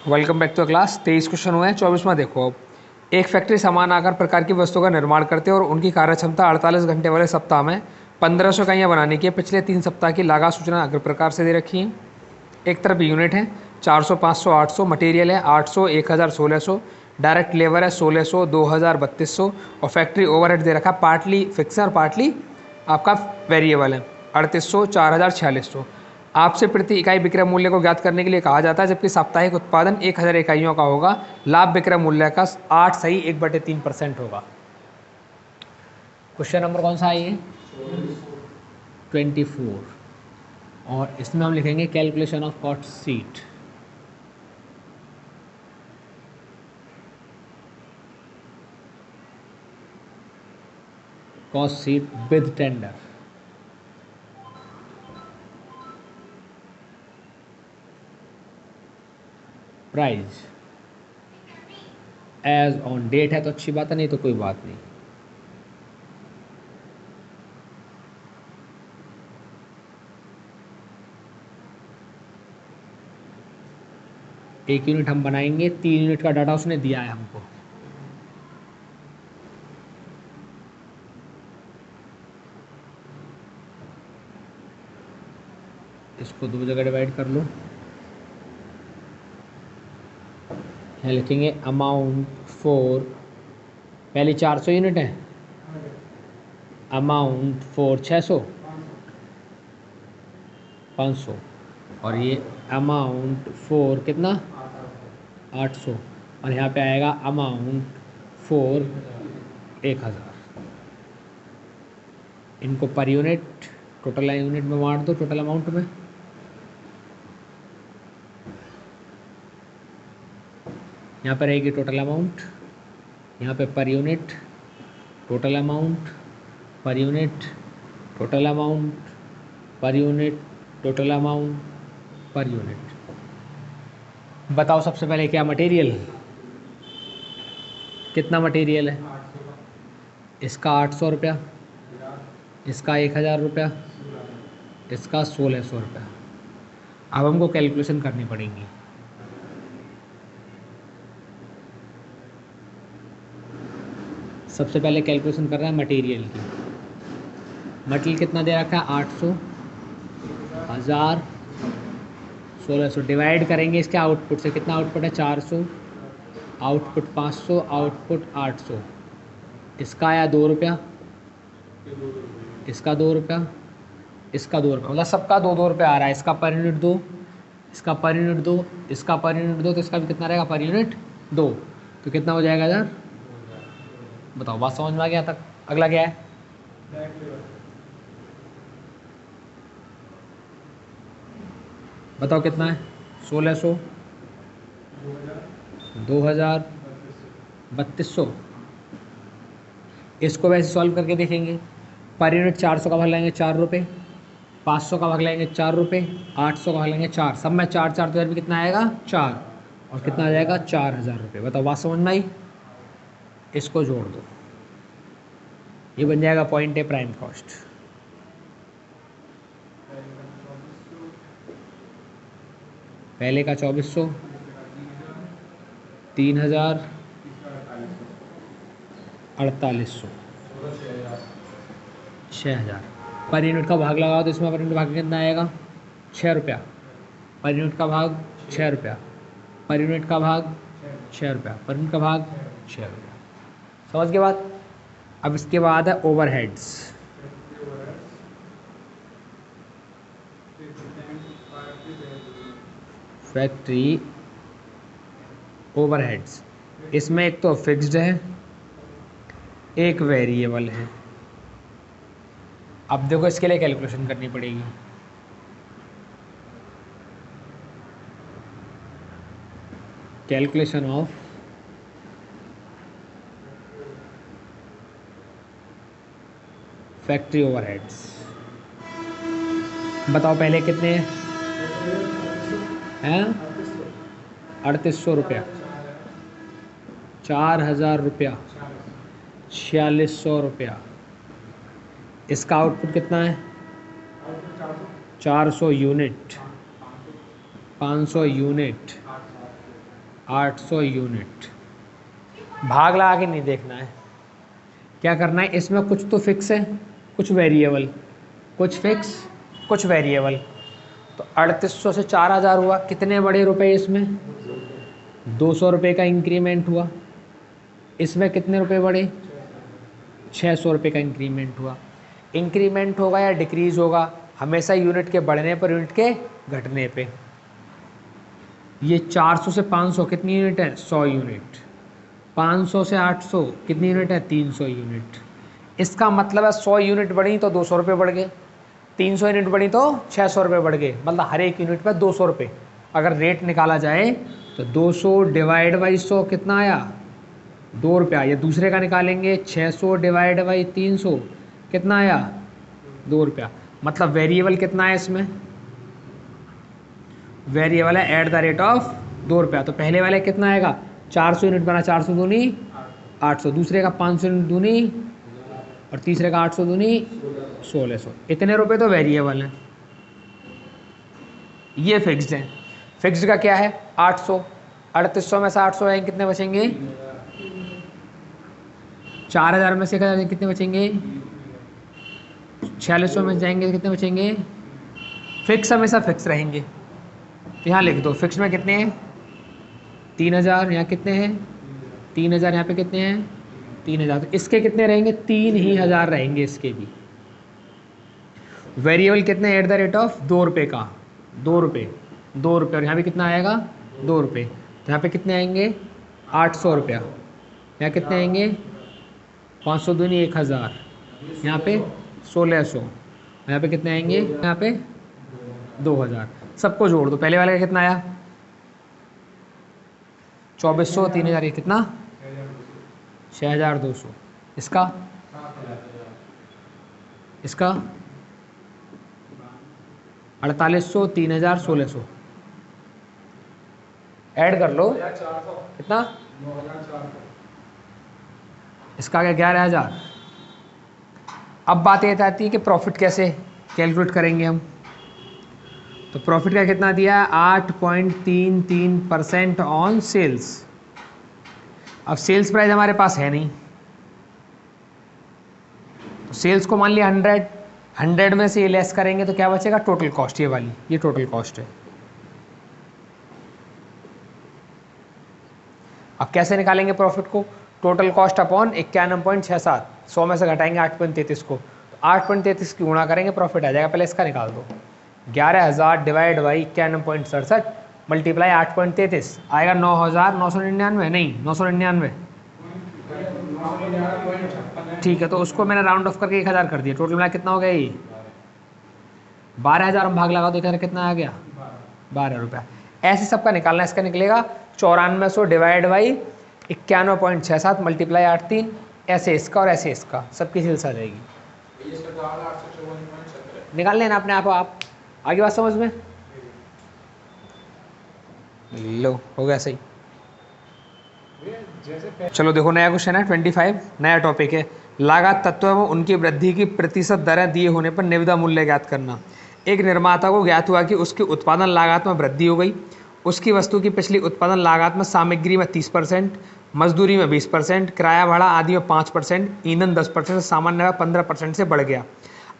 Welcome back to class. 23 question हुए हैं। 24वां देखो। अब एक फैक्ट्री समान आकार प्रकार की वस्तुओं का निर्माण करते हैं और उनकी कार्य क्षमता 48 घंटे वाले सप्ताह में 1500 इकाइयाँ बनाने की है। पिछले 3 सप्ताह की लागत सूचना अग्र प्रकार से दे रखी है। एक तरफ यूनिट है 400, 500, 800, मटेरियल है 800, 1000, 1600, डायरेक्ट लेबर है 1600, 2000, 3200 और फैक्ट्री ओवरहेड दे रखा है पार्टली फिक्स है और पार्टली आपका वेरिएबल है 3800, 4000, 4600। आपसे प्रति इकाई विक्रय मूल्य को ज्ञात करने के लिए कहा जाता है, जबकि साप्ताहिक उत्पादन 1000 इकाइयों का होगा। लाभ विक्रय मूल्य का 8 सही 1/3% होगा। क्वेश्चन नंबर कौन सा है ये? 24। और इसमें हम लिखेंगे calculation of cost sheet. Cost sheet with tender. Price as on date है तो अच्छी बात है, नहीं तो कोई बात नहीं। एक यूनिट हम बनाएंगे, 3 यूनिट का डाटा उसने दिया है हमको। इसको 2 जगह डिवाइड कर लो। यहाँ लिखेंगे अमाउंट फॉर, पहले 400 यूनिट है, अमाउंट फॉर 600, 500 और ये अमाउंट फॉर कितना 800 और यहाँ पे आएगा अमाउंट फॉर 1000। इनको पर यूनिट टोटल यूनिट में बांट दो, टोटल अमाउंट में। यहाँ पर रहेगी टोटल अमाउंट, यहाँ पे per unit total amount, per unit total amount, per unit total amount, per unit. बताओ सबसे पहले क्या मटेरियल, कितना मटेरियल है? इसका 800 रुपया, इसका 1000 रुपया, इसका 1600 रुपया। अब हमको कैलकुलेशन करनी पड़ेगी। सबसे पहले कैलकुलेशन कर रहा है मटेरियल की। मटेरियल कितना दे रखा है? 800, 1000, 1600। डिवाइड करेंगे इसके आउटपुट से। कितना आउटपुट है? 400, आउटपुट 500, आउटपुट 800। इसका आया 2 रुपया, इसका 2 रुपया, इसका 2 रुपया, मतलब सबका 2-2 रुपया आ रहा है। इसका पर यूनिट 2, इसका पर यूनिट 2, इसका पर यूनिट 2, तो इसका भी कितना रहेगा? Per unit 2। तो कितना हो जाएगा यार? बताओ, बात समझ में आ गया तक? अगला क्या है? बताओ कितना है? 1600, 2000, 3200। इसको वैसे सॉल्व करके देखेंगे। पर यूनिट 400 का भाग लाएंगे 4 रुपये, 500 का भाग लाएंगे 4 रुपये, 800 का भाग लाएंगे 4। सब में 4 4 तो भी कितना आएगा? 4। और कितना आ जाएगा? 4000 रुपये। बताओ, बात समझ में आई? इसको जोड़ दो, ये बन जाएगा पॉइंट ए प्राइम कॉस्ट। पहले का 2400, 3000, 4800, 6000। पर यूनिट का भाग लगाओ तो इसमें पर यूनिट भाग कितना आएगा? 6 रुपया। पर यूनिट का भाग 6 रुपया, पर यूनिट का भाग 6 रुपया, पर यूनिट का भाग 6 रुपया। समझ के बाद? अब इसके बाद है ओवरहेड्स। फैक्ट्री ओवरहेड्स, इसमें एक तो फिक्स्ड है, एक वेरिएबल है। अब देखो, इसके लिए कैलकुलेशन करनी पड़ेगी। Calculation of factory overheads. बताओ पहले कितने हैं? 3800 रुपया, 4000 रुपया, 4600 रुपया। इसका आउटपुट कितना है? 400 यूनिट, 500 यूनिट, 800 यूनिट। भाग लगा के नहीं देखना है, क्या करना है, इसमें कुछ तो फिक्स है, कुछ वेरिएबल, कुछ फिक्स कुछ वेरिएबल। तो 3800 से 4000 हुआ, कितने बड़े रुपए इसमें, 200 रुपये का इंक्रीमेंट हुआ। इसमें कितने रुपए बढ़े, 600 रुपये का इंक्रीमेंट हुआ। इंक्रीमेंट होगा या डिक्रीज होगा, हमेशा यूनिट के बढ़ने पर यूनिट के घटने पे। ये 400 से 500 कितनी यूनिट है, 100 यूनिट। 500 से 800 कितनी यूनिट है, 300 यूनिट। इसका मतलब है 100 यूनिट बढ़ी तो 200 रुपये बढ़ गए, 300 यूनिट बढ़ी तो 600 रुपये बढ़ गए, मतलब हर एक यूनिट पर 200 रुपये। अगर रेट निकाला जाए तो 200 डिवाइड बाई 100 कितना आया, 2 रुपया। या दूसरे का निकालेंगे, 600 डिवाइड बाई 300 कितना आया, 2 रुपया। मतलब वेरिएबल कितना है इसमें, वेरिएबल है एट द रेट ऑफ 2 रुपया। तो पहले वाले कितना आएगा, 400 यूनिट बना, 400 दूनी 800, दूसरे का 500 यूनिट दूनी, और तीसरे का 800 दूनी 1600। इतने रुपए तो वेरिएबल हैं, ये फिक्स्ड है। फिक्स्ड का क्या है, 800। 3800 में से 800 आएंगे, कितने बचेंगे, 4000 में से 1000 कितने बचेंगे, 4600 में जाएंगे कितने बचेंगे। फिक्स हमेशा फिक्स रहेंगे। तो यहाँ लिख दो, फिक्स में कितने हैं, 3000, यहाँ कितने हैं 3000, यहाँ पे कितने हैं 3000। तो इसके कितने रहेंगे, 3000 रहेंगे इसके भी। वेरिएबल कितने, एट द रेट ऑफ 2 रुपये का, 2 रुपये, 2 रुपये, और यहाँ पे कितना आएगा 2 रुपये। तो यहाँ पे कितने आएंगे 800 रुपया, यहाँ कितने आएंगे 500 दूनी 1000, यहाँ पे 1600, यहाँ पे कितने आएंगे, यहाँ पे 2000। सबको जोड़ दो, पहले वाले का कितना आया 2400, 3000, ये कितना 6200। इसका 4800, 3000, 1600 ऐड कर लो, कितना, इसका क्या 11000। अब बात ये आती है कि प्रॉफिट कैसे कैलकुलेट करेंगे हम। तो प्रॉफिट का कितना दिया है, 8.33% ऑन सेल्स। अब सेल्स प्राइस हमारे पास है नहीं, तो सेल्स को मान लिया 100 में से ये लेस करेंगे तो क्या बचेगा, टोटल कॉस्ट, ये वाली, ये टोटल कॉस्ट है। अब कैसे निकालेंगे प्रॉफिट को, टोटल कॉस्ट अपॉन 91.67, 100 में से घटाएंगे 8.33 को, तो 8.33 की गुणा करेंगे, प्रॉफिट आ जाएगा। पहले इसका निकाल दो, 11000 डिवाइड बाई 91.67 मल्टीप्लाई 8.33 आएगा 9999, नहीं 999, ठीक है। तो उसको मैंने राउंड ऑफ करके 1000 कर दिया, टोटल मिला कितना हो गया, ये 12000 हम भाग लगा दो, 1000 कितना आ गया 12 रुपया। ऐसे सबका निकालना है, इसका निकलेगा 9400 डिवाइड बाई 91.67 मल्टीप्लाई 83, ऐसे इसका और ऐसे इसका, सबकी सेल्स आ जाएगी। निकाल लेना अपने आप आगे बात समझ में, लो हो गया सही। चलो देखो नया क्वेश्चन है 25, नया टॉपिक है, लागत तत्व एवं उनकी वृद्धि की प्रतिशत दरें दिए होने पर निविदा मूल्य ज्ञात करना। एक निर्माता को ज्ञात हुआ कि उसकी उत्पादन लागत में वृद्धि हो गई, उसकी वस्तु की पिछली उत्पादन लागत में सामग्री में 30%, मजदूरी में 20%, किराया भाड़ा आदि में 5%, ईंधन 10%, सामान्य में 15% से बढ़ गया।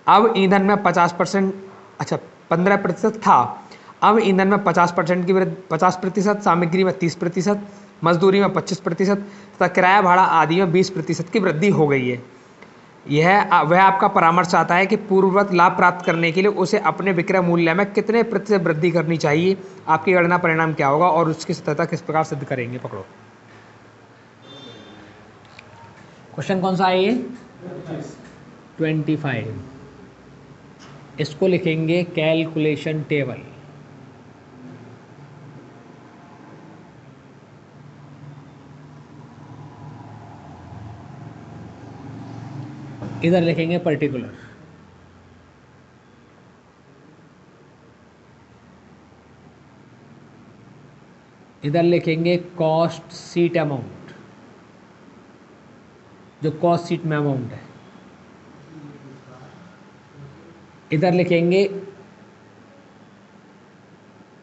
अब ईंधन में 50%, अच्छा 15% था, अब ईंधन में 50% की 50%, सामग्री में 30%, मजदूरी में 25% तथा किराया भाड़ा आदि में 20% की वृद्धि हो गई है। वह आपका परामर्श चाहता है कि पूर्ववत लाभ प्राप्त करने के लिए उसे अपने विक्रय मूल्य में कितने प्रतिशत वृद्धि करनी चाहिए, आपकी गणना परिणाम क्या होगा और उसकी सत्यता किस प्रकार सिद्ध करेंगे। पकड़ो क्वेश्चन कौन सा है ये 25, इसको लिखेंगे कैलकुलेशन टेबल। इधर लिखेंगे पर्टिकुलर, इधर लिखेंगे कॉस्ट शीट अमाउंट, जो कॉस्ट शीट में अमाउंट है। इधर लिखेंगे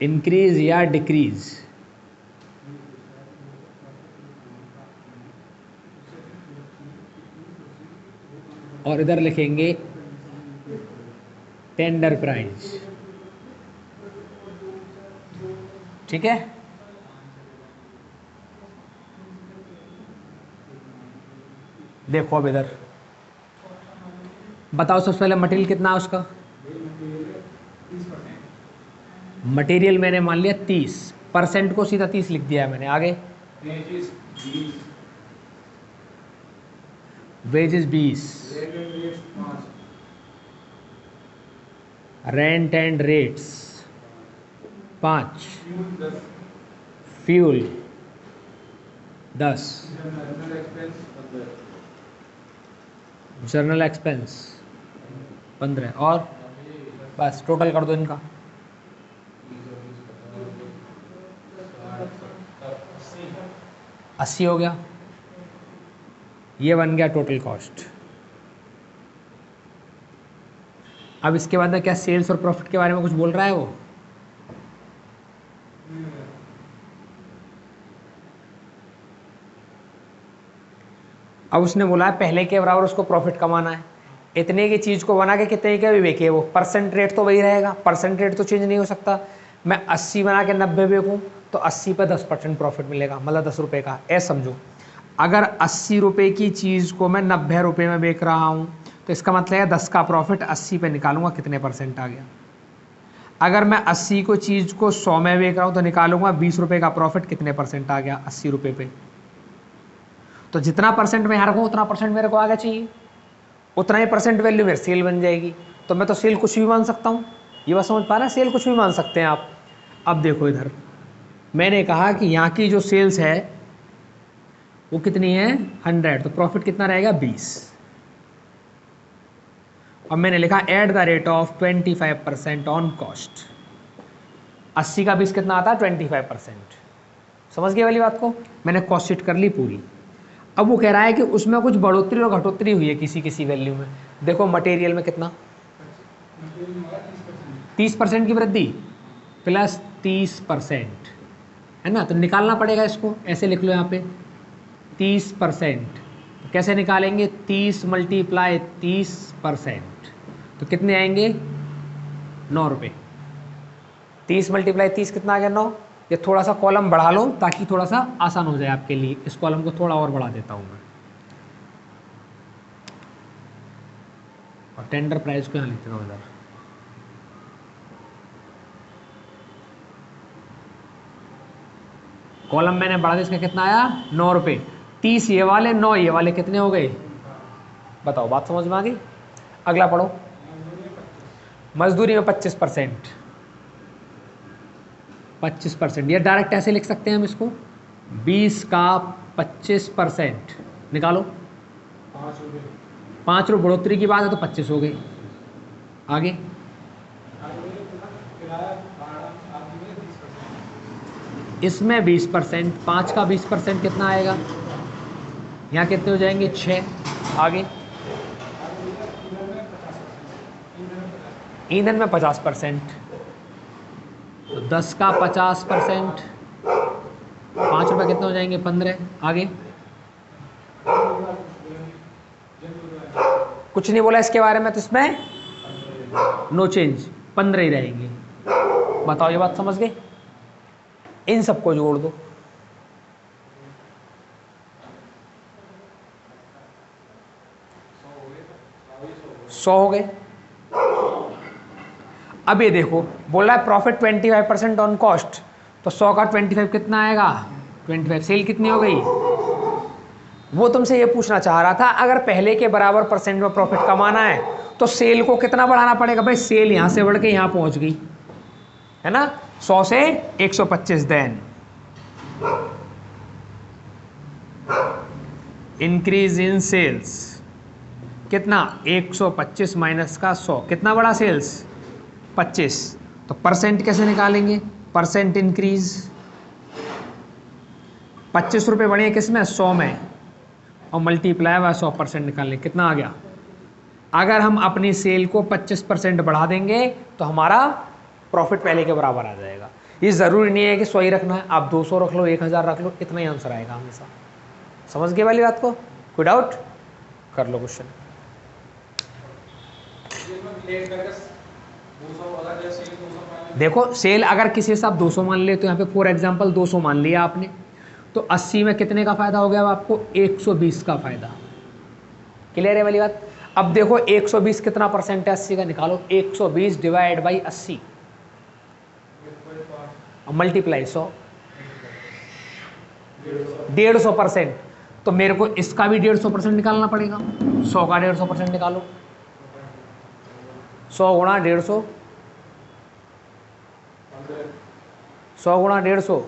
इंक्रीज या डिक्रीज, और इधर लिखेंगे टेंडर प्राइस। ठीक है, देखो अब इधर बताओ सबसे पहले मटेरियल कितना है उसका। मटेरियल मैंने मान लिया 30%, को सीधा 30 लिख दिया है मैंने। आगे wages 20, rent and rates 5, fuel 10, journal expense 15, और बस टोटल कर दो इनका। 80 हो गया। ये बन गया टोटल कॉस्ट। अब इसके बाद में क्या सेल्स और प्रॉफिट के बारे में कुछ बोल रहा है वो? अब उसने बोला है पहले के बराबर उसको प्रॉफिट कमाना है। इतने की चीज़ को बना के कितने का भी बेचे वो, परसेंट रेट तो वही रहेगा, परसेंट रेट तो चेंज नहीं हो सकता। मैं 80 बना के 90 बेचूँ तो 80 पे 10% प्रॉफिट मिलेगा, मतलब 10 रुपये का। ऐसा समझो, अगर 80 रुपये की चीज़ को मैं 90 रुपये में बेच रहा हूँ तो इसका मतलब है 10 का प्रॉफिट 80 पे निकालूंगा, कितने परसेंट आ गया। अगर मैं 80 को चीज़ को 100 में बेच रहा हूँ तो निकालूंगा 20 रुपये का प्रॉफिट, कितने परसेंट आ गया 80 रुपये पे। तो जितना परसेंट मैं यहाँ रखूँ उतना परसेंट मेरे को आगे चाहिए, उतना ही परसेंट वैल्यू मेरी सेल बन जाएगी। तो मैं तो सेल कुछ भी मान सकता हूँ, ये बात समझ पा रहे हैं, सेल कुछ भी मान सकते हैं आप। अब देखो इधर मैंने कहा कि यहाँ की जो सेल्स है वो कितनी है 100, तो प्रॉफिट कितना रहेगा 20। अब मैंने लिखा at the rate of 25% on cost. 80 का 20 कितना आता है 25%। समझ गए वाली बात को? मैंने कॉस्ट शीट कर ली पूरी। अब वो कह रहा है कि उसमें कुछ बढ़ोतरी और घटोतरी हुई है किसी किसी वैल्यू में। देखो मटेरियल में कितना 30% की वृद्धि प्लस 30% है ना, तो निकालना पड़ेगा इसको। ऐसे लिख लो यहाँ पे 30%, तो कैसे निकालेंगे 30 × 30%, तो कितने आएंगे 9 रुपये। 30 × 30 कितना आ गया 9। ये थोड़ा सा कॉलम बढ़ा लो ताकि थोड़ा सा आसान हो जाए आपके लिए। इस कॉलम को थोड़ा और बढ़ा देता हूँ मैं, और टेंडर प्राइस को यहाँ लिख देता हूँ इधर। कॉलम मैंने बढ़ा दिया, इसका कितना आया 9 रुपये। 30 ये वाले 9 ये वाले, कितने हो गए बताओ, बात समझ में आ गई? अगला पढ़ो। मजदूरी में 25%, 25%, ये डायरेक्ट ऐसे लिख सकते हैं हम इसको, 20 का 25% निकालो। 5 रुपये बढ़ोतरी की बात है तो 25 हो गई। आगे इसमें 20%, 5 का 20% कितना आएगा, यहाँ कितने हो जाएंगे 6। आगे ईंधन में 50%, तो 10 का 50%, 5 रुपये कितने हो जाएंगे 15। आगे कुछ नहीं बोला इसके बारे में, तो इसमें नो चेंज 15 ही रहेंगे। बताओ ये बात समझ गए? इन सबको जोड़ दो, सौ हो गए। अब ये देखो बोल रहा है प्रॉफिट 25% ऑन कॉस्ट, तो 100 का 25 कितना आएगा 25। सेल कितनी हो गई? वो तुमसे ये पूछना चाह रहा था, अगर पहले के बराबर परसेंट में प्रॉफिट कमाना है तो सेल को कितना बढ़ाना पड़ेगा। भाई सेल यहां से बढ़ के यहां पहुंच गई है ना, 100 से 125। देन इंक्रीज इन सेल्स कितना 125 माइनस का 100, कितना बड़ा सेल्स 25। तो परसेंट कैसे निकालेंगे, परसेंट इंक्रीज। 25 रुपये बढ़े किस में 100 में, और मल्टीप्लाई बाय 100% निकालने, कितना आ गया। अगर हम अपनी सेल को 25% बढ़ा देंगे तो हमारा प्रॉफिट पहले के बराबर आ जाएगा। ये ज़रूरी नहीं है कि 100 ही रखना है, आप 200 रख लो 1000 रख लो, इतना ही आंसर आएगा हमेशा। समझ गए वाली बात को? कोई डाउट? कर लो क्वेश्चन। देखो सेल अगर किसी से आप 200 मान ले तो यहाँ पे फॉर एग्जांपल 200 मान लिया आपने, तो 80 में कितने का फायदा हो गया अब आपको? 120 का फायदा। क्लियर है वाली बात? अब देखो 120 कितना परसेंट है 80 का, निकालो। 120 डिवाइड बाई 80 और मल्टीप्लाई 100, 150%। तो मेरे को इसका भी 150% निकालना पड़ेगा। 100 का 150% निकालो। 100 गुणा 150, 100 गुणा 150,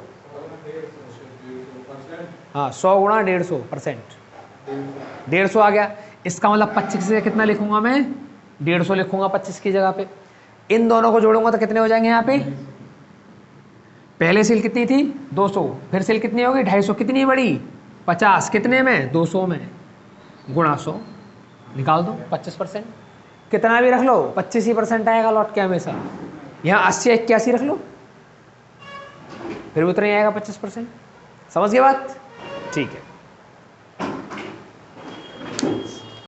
हाँ 100 गुणा 150%, 150 आ गया। इसका मतलब 25 से कितना लिखूंगा मैं? 150 लिखूंगा 25 की जगह पे। इन दोनों को जोड़ूंगा तो कितने हो जाएंगे यहाँ पे? पहले सेल कितनी थी? 200, फिर सेल कितनी होगी? 250। कितनी बड़ी? 50। कितने में? 200 में, गुणा 100, निकाल दो 25%। कितना भी रख लो 25 ही % आएगा लौट के हमेशा। यहाँ 80 81 रख लो, फिर भी उतना ही आएगा 25%। समझ गए बात? ठीक है।